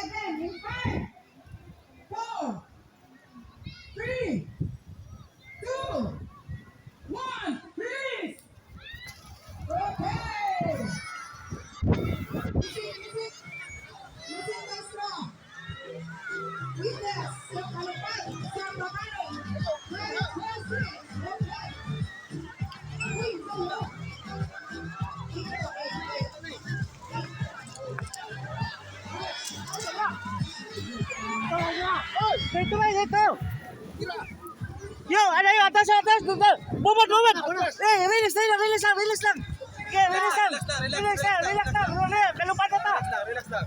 again in 5, 4, 3, 2, 1, please. Okay. Music maestro. Witness. Yung kalupad sa pamano. Very closely. Okay. Wait, no. Dito ba, dito. Yo, ano yun? Atas, atas. Bumot, bumot. Eh, release lang, release lang, release lang. Okay, release lang. Relax lang, relax lang. Kalupad na ta.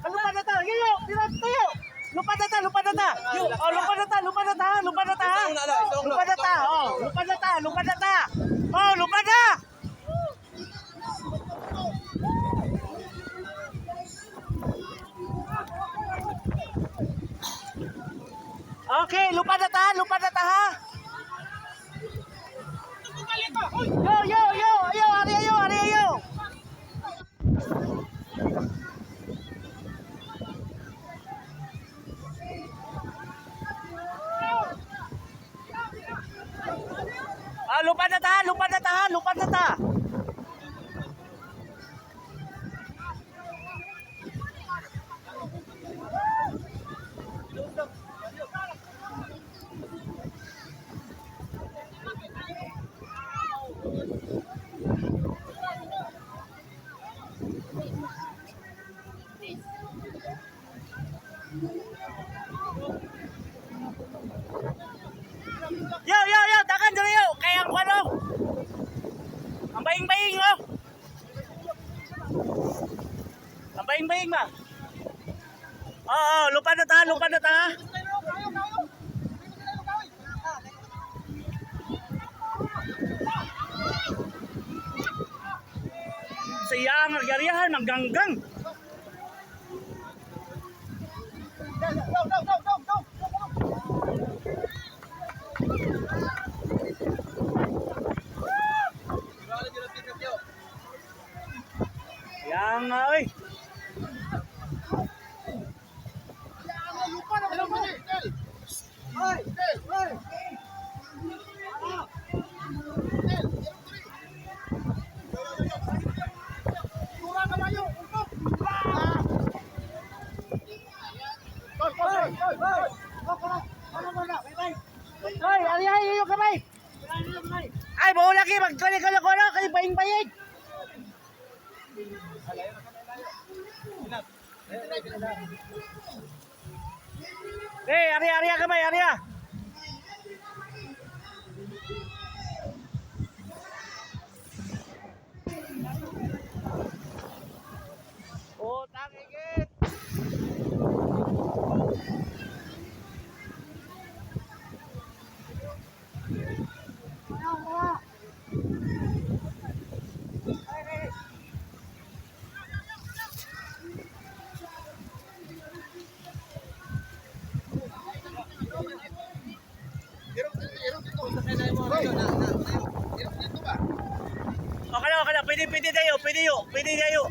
Kalupad na ta. Yo, tira tayo. Lupad na ta, lupad na ta. Yo, oh, lupad na ta, lupad na ta. Lupad na ta. Lupad na ta. Oh, lupad na ta, lupad na ta. Oh, lupad na. Okay, lupad na ta ha. Yo, yo, yo, ayo, ari ayo, ari ayo. Ah, lupad na ta, lupad na ta, lupad na ta. Yo, yo, yo, takan dali yo. Kaya ang ano? Ang baing-baing oh. Ang baing-baing ma. Oo, lupad na ta, lupad na ta. Siya ang nagyarihan, mangganggang. Yang ơi. Hoy, ari ay yung kamay. Ay, bawa lagi magkali-kali-kali kay baing-baing. Eh, area kamay, area. Oh, tangigit. Okay na, pwede tayo.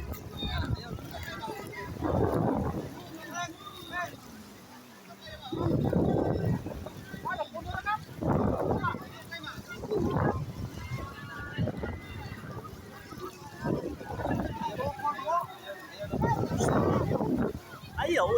Ayaw.